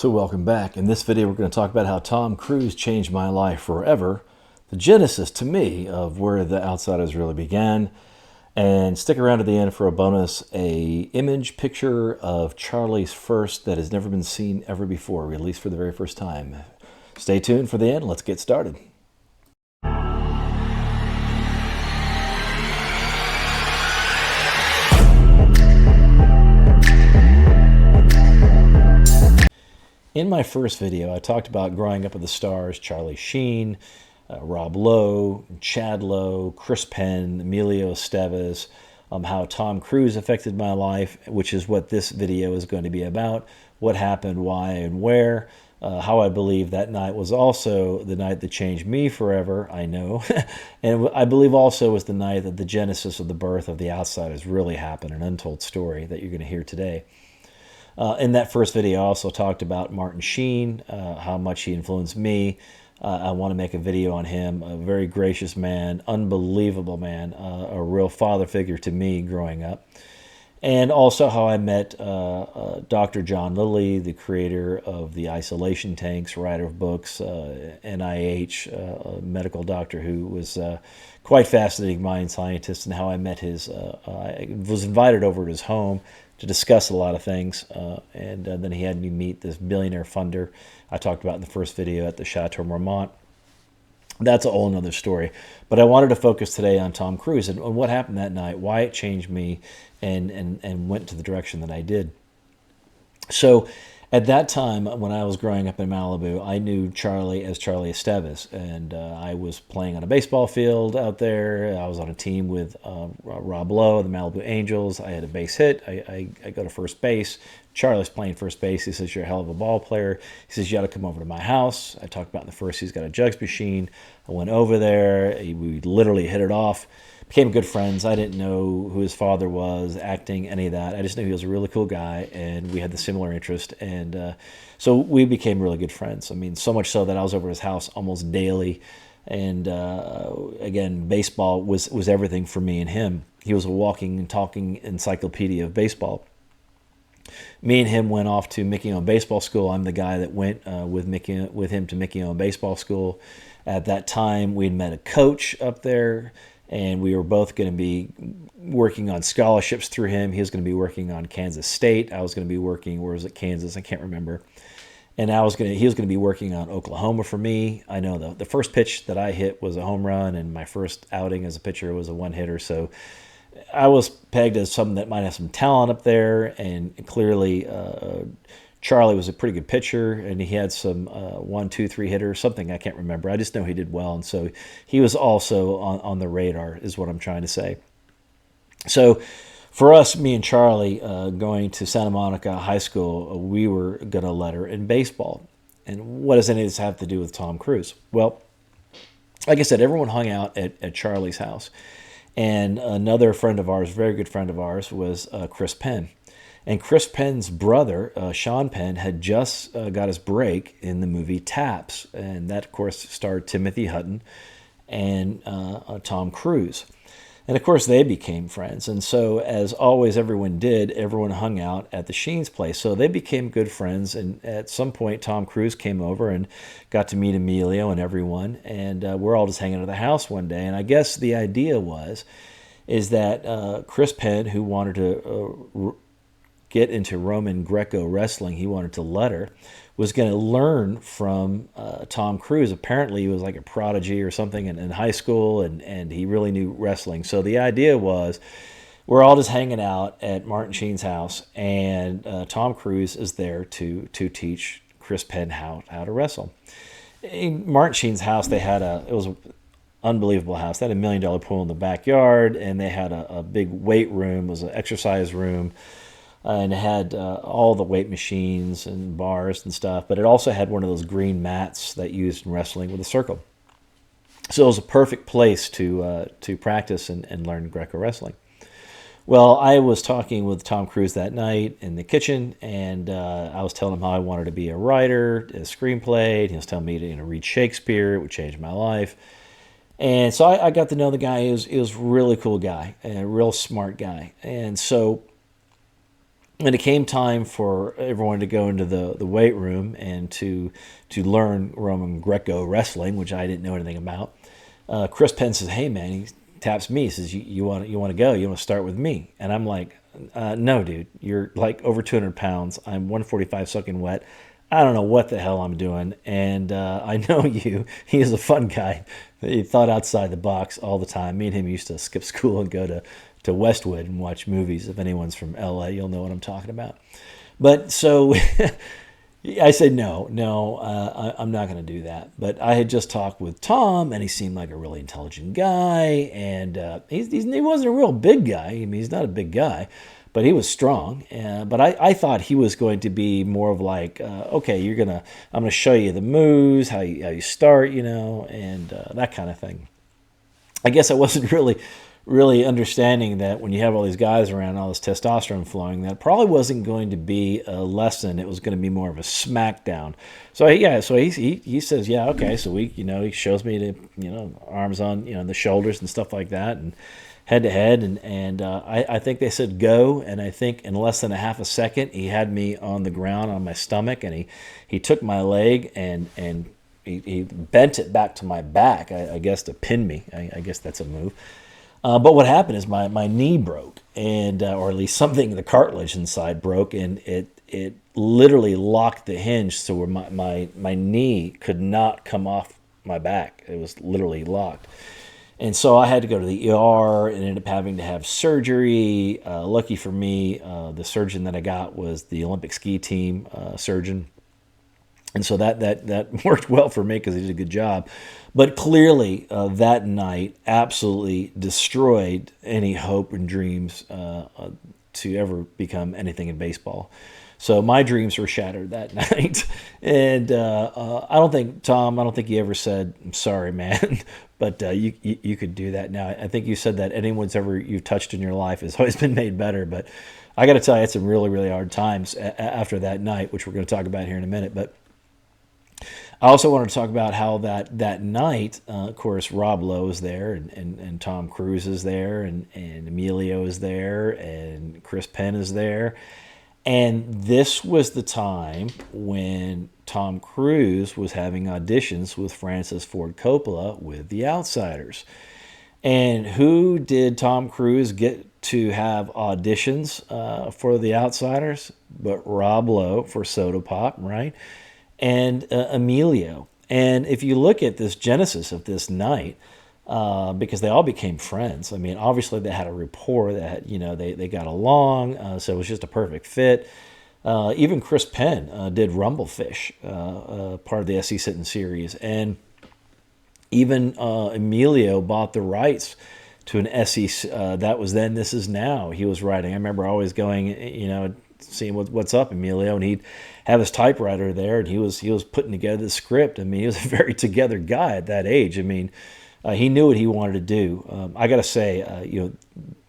So welcome back. In this video, we're going to talk about how Tom Cruise changed my life forever, the genesis to me of where The Outsiders really began. And stick around to the end for a bonus, a image picture of Charlie's first that has never been seen ever before, released for the very first time. Stay tuned for the end. Let's get started. In my first video, I talked about growing up with the stars, Charlie Sheen, Rob Lowe, Chad Lowe, Chris Penn, Emilio Estevez, how Tom Cruise affected my life, which is what this video is going to be about, what happened, why, and where, how I believe that night was also the night that changed me forever, I know, and I believe also was the night that the genesis of the birth of The Outsiders really happened, an untold story that you're going to hear today. In that first video, I also talked about Martin Sheen, how much he influenced me. I want to make a video on him, a very gracious man, unbelievable man, a real father figure to me growing up. And also how I met Dr. John Lilly, the creator of the isolation tanks, writer of books, NIH, a medical doctor who was quite fascinating mind scientist, and how I met I was invited over to his home to discuss a lot of things, and then he had me meet this billionaire funder I talked about in the first video at the Chateau Marmont. That's a whole other story. But I wanted to focus today on Tom Cruise and what happened that night, why it changed me, and went to the direction that I did. So at that time, when I was growing up in Malibu, I knew Charlie as Charlie Estevez, and I was playing on a baseball field out there. I was on a team with Rob Lowe, the Malibu Angels. I had a base hit. I go to first base. Charlie's playing first base. He says, "You're a hell of a ball player." He says, "You got to come over to my house." I talked about in the first, he's got a jugs machine. I went over there. We literally hit it off. Became good friends. I didn't know who his father was, acting, any of that. I just knew he was a really cool guy, and we had the similar interest. And so we became really good friends. I mean, so much so that I was over his house almost daily. And again, baseball was everything for me and him. He was a walking and talking encyclopedia of baseball. Me and him went off to Mickey Owen Baseball School. I'm the guy that went with him to Mickey Owen Baseball School. At that time, we'd met a coach up there, and we were both going to be working on scholarships through him. He was going to be working on Kansas State. I was going to be working, where was it, Kansas? I can't remember. And he was going to be working on Oklahoma for me. I know the first pitch that I hit was a home run, and my first outing as a pitcher was a one-hitter. So I was pegged as someone that might have some talent up there, and clearly Charlie was a pretty good pitcher, and he had some 1, 2, 3 hitters, something I can't remember. I just know he did well, and so he was also on the radar, is what I'm trying to say. So for us, me and Charlie, going to Santa Monica High School, we were going to letter in baseball. And what does any of this have to do with Tom Cruise? Well, like I said, everyone hung out at Charlie's house. And another friend of ours, very good friend of ours, was Chris Penn. And Chris Penn's brother, Sean Penn, had just got his break in the movie Taps. And that, of course, starred Timothy Hutton and Tom Cruise. And, of course, they became friends. And so, as always everyone hung out at the Sheens' place. So they became good friends. And at some point, Tom Cruise came over and got to meet Emilio and everyone. And we're all just hanging out at the house one day. And I guess the idea is that Chris Penn, who wanted to get into Roman Greco wrestling, he wanted to letter, was going to learn from Tom Cruise. Apparently he was like a prodigy or something in high school, and he really knew wrestling. So the idea was, we're all just hanging out at Martin Sheen's house, and Tom Cruise is there to teach Chris Penn how to wrestle. In Martin Sheen's house, it was an unbelievable house. They had $1 million pool in the backyard, and they had a big weight room. It was an exercise room. And it had all the weight machines and bars and stuff, but it also had one of those green mats that you used in wrestling with a circle. So it was a perfect place to practice and learn Greco wrestling. Well, I was talking with Tom Cruise that night in the kitchen, and I was telling him how I wanted to be a writer, a screenplay. He was telling me to read Shakespeare. It would change my life. And so I got to know the guy. He was a really cool guy, and a real smart guy. And so And it came time for everyone to go into the weight room and to learn Roman Greco wrestling, which I didn't know anything about. Chris Penn says, "Hey man," he taps me. He says, "You want to go? You want to start with me?" And I'm like, "No, dude. You're like over 200 pounds. I'm 145 soaking wet. I don't know what the hell I'm doing, and I know you." He's a fun guy. He thought outside the box all the time. Me and him used to skip school and go to Westwood and watch movies. If anyone's from LA, you'll know what I'm talking about. But so I said, no, I'm not going to do that. But I had just talked with Tom, and he seemed like a really intelligent guy. And he wasn't a real big guy. I mean, he's not a big guy, but he was strong. But I thought he was going to be more of like, okay, I'm gonna show you the moves, how you start, and that kind of thing. I guess I wasn't really understanding that when you have all these guys around, all this testosterone flowing, that probably wasn't going to be a lesson. It was going to be more of a smackdown. So he says, yeah, okay. So he shows me the arms on the shoulders and stuff like that, and head to head, and I think they said go, and I think in less than a half a second he had me on the ground on my stomach, and he took my leg and he bent it back to my back, I guess to pin me. I guess that's a move. But what happened is my knee broke, and or at least something, the cartilage inside broke, and it literally locked the hinge, so where my knee could not come off my back. It was literally locked. And so I had to go to the ER and ended up having to have surgery. Lucky for me, the surgeon that I got was the Olympic ski team surgeon. And so that worked well for me because he did a good job. But clearly, that night absolutely destroyed any hope and dreams to ever become anything in baseball. So my dreams were shattered that night. And I don't think you ever said, "I'm sorry, man," but you could do that now. I think you said that anyone's ever you've touched in your life has always been made better. But I got to tell you, I had some really, really hard times after that night, which we're going to talk about here in a minute. But I also wanted to talk about how that night, of course, Rob Lowe is there, and Tom Cruise is there, and Emilio is there, and Chris Penn is there. And this was the time when Tom Cruise was having auditions with Francis Ford Coppola with The Outsiders. And who did Tom Cruise get to have auditions for The Outsiders? But Rob Lowe for Soda Pop, right? And Emilio. And if you look at this genesis of this night, because they all became friends. I mean, obviously they had a rapport that they got along, so it was just a perfect fit. Even Chris Penn did Rumblefish, part of the SC Sitting series, and even Emilio bought the rights to an SC that was then, This Is Now. He was writing. I remember always going, seeing what's up, Emilio, and he'd have his typewriter there, and he was putting together the script. I mean, he was a very together guy at that age. I mean, he knew what he wanted to do. I got to say,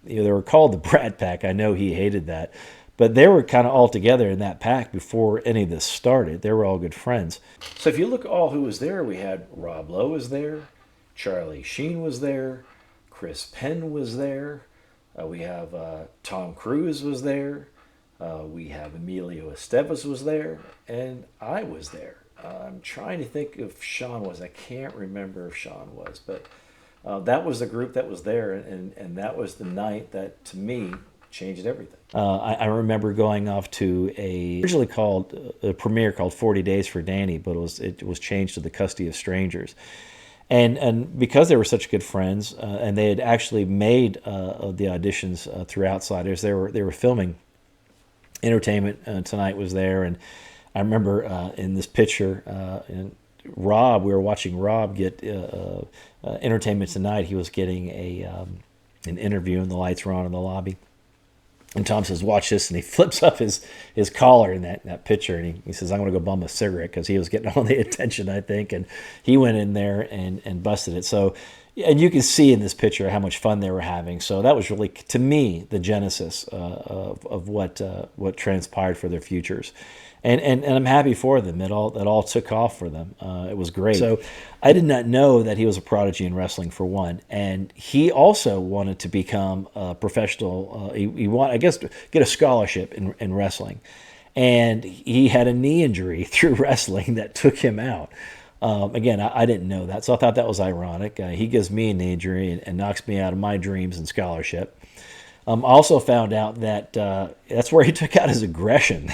they were called the Bratt Pack. I know he hated that, but they were kind of all together in that pack before any of this started. They were all good friends. So if you look at all who was there, we had Rob Lowe was there, Charlie Sheen was there, Chris Penn was there. We have Tom Cruise was there. We have Emilio Estevez was there, and I was there. I'm trying to think if Sean was. I can't remember if Sean was, but that was the group that was there, and that was the night that, to me, changed everything. I remember going off to originally called a premiere called 40 Days for Danny, but it was changed to The Custody of Strangers. And because they were such good friends, and they had actually made the auditions through Outsiders, they were filming. Entertainment Tonight was there, and I remember in this picture, and we were watching Rob get Entertainment Tonight. He was getting an interview, and the lights were on in the lobby. And Tom says, "Watch this," and he flips up his collar in that picture, and he says, "I'm going to go bum a cigarette," because he was getting all the attention, I think, and he went in there and busted it. So And you can see in this picture how much fun they were having. So that was really, to me, the genesis of what transpired for their futures. And I'm happy for them. It all took off for them. It was great. So I did not know that he was a prodigy in wrestling, for one, and he also wanted to become a professional. He wanted, I guess, to get a scholarship in wrestling, and he had a knee injury through wrestling that took him out. Again, I didn't know that, so I thought that was ironic. He gives me an injury and knocks me out of my dreams and scholarship. I also found out that that's where he took out his aggression.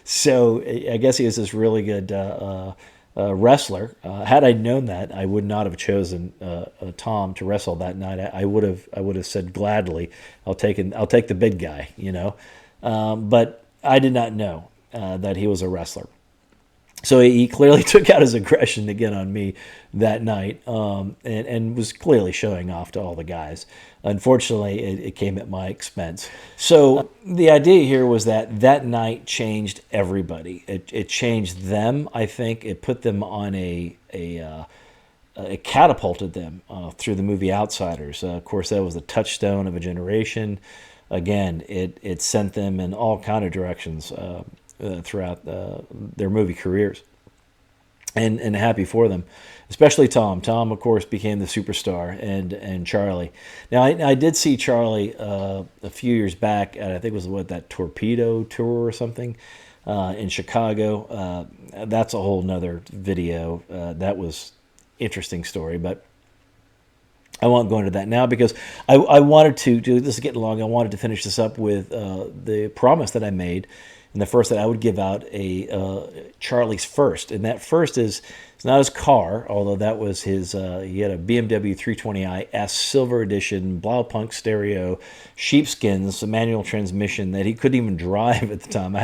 So I guess he was this really good wrestler. Had I known that, I would not have chosen Tom to wrestle that night. I would have said gladly, I'll take the big guy, but I did not know that he was a wrestler. So he clearly took out his aggression again on me that night, and was clearly showing off to all the guys. Unfortunately, it came at my expense. So the idea here was that night changed everybody. It changed them, I think. It put them on it catapulted them through the movie Outsiders. Of course, that was the touchstone of a generation. Again, it sent them in all kind of directions throughout their movie careers, and happy for them, especially Tom. Tom, of course, became the superstar, and Charlie. Now, I did see Charlie a few years back at, I think it was that Torpedo tour or something in Chicago. That's a whole nother video. That was interesting story, but I won't go into that now because I wanted to do this is getting long. I wanted to finish this up with the promise that I made. And the first that I would give out a Charlie's first, and that first it's not his car, although that was his. He had a BMW 320i S Silver Edition, Blaupunk stereo, sheepskins, a manual transmission that he couldn't even drive at the time.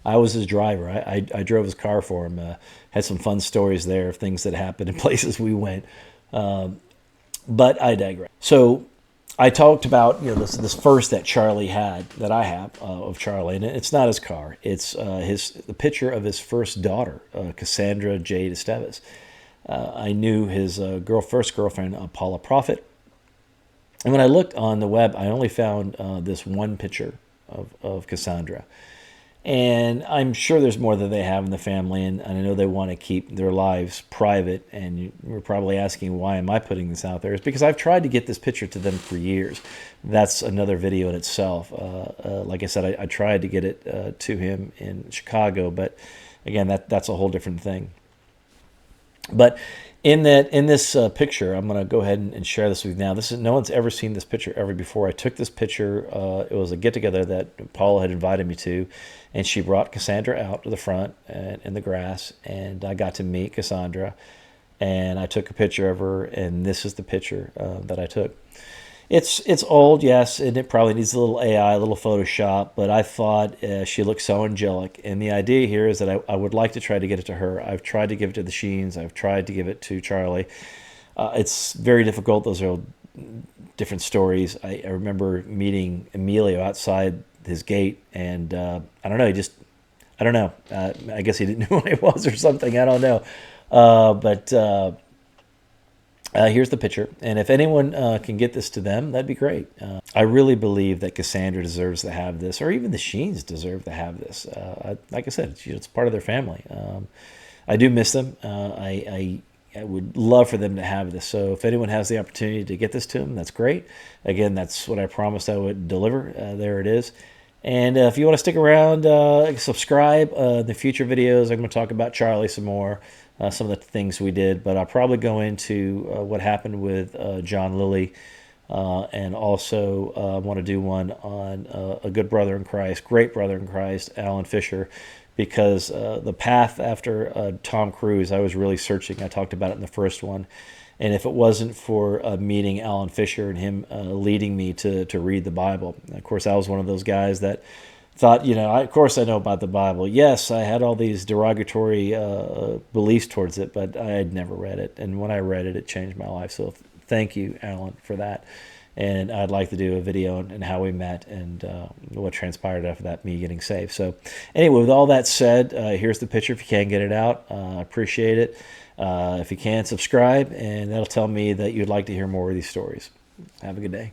I was his driver. I drove his car for him. Had some fun stories there of things that happened in places we went. But I digress. So I talked about this first that Charlie had, that I have of Charlie, and it's not his car. It's the picture of his first daughter, Cassandra Jade Estevez. I knew his first girlfriend, Paula Prophet, and when I looked on the web, I only found this one picture of Cassandra. And I'm sure there's more that they have in the family, and I know they want to keep their lives private. And you're probably asking, why am I putting this out there? It's because I've tried to get this picture to them for years. That's another video in itself. Like I said, I tried to get it to him in Chicago, but again, that's a whole different thing. But in this picture, I'm going to go ahead and share this with you now. No one's ever seen this picture ever before. I took this picture. It was a get-together that Paula had invited me to, and she brought Cassandra out to the front and in the grass, and I got to meet Cassandra, and I took a picture of her, and this is the picture that I took. It's old, yes, and it probably needs a little AI, a little Photoshop, but I thought she looked so angelic. And the idea here is that I would like to try to get it to her. I've tried to give it to the Sheens. I've tried to give it to Charlie. It's very difficult. Those are different stories. I remember meeting Emilio outside his gate, and I don't know, I don't know. I guess he didn't know who I was or something. I don't know. But here's the picture, and if anyone can get this to them, that'd be great. I really believe that Cassandra deserves to have this, or even the Sheens deserve to have this. Like I said, it's part of their family. I do miss them. I would love for them to have this. So if anyone has the opportunity to get this to them, that's great. Again, that's what I promised I would deliver. There it is. And if you want to stick around, subscribe. The future videos, I'm going to talk about Charlie some more. Some of the things we did, but I'll probably go into what happened with John Lilly, and also I want to do one on a good brother in Christ, great brother in Christ, Alan Fisher, because the path after Tom Cruise, I was really searching. I talked about it in the first one, and if it wasn't for meeting Alan Fisher and him leading me to read the Bible, of course, I was one of those guys that thought, of course I know about the Bible. Yes, I had all these derogatory beliefs towards it, but I had never read it. And when I read it, it changed my life. So thank you, Alan, for that. And I'd like to do a video on how we met and what transpired after that, me getting saved. So anyway, with all that said, here's the picture if you can get it out. I appreciate it. If you can, subscribe, and that'll tell me that you'd like to hear more of these stories. Have a good day.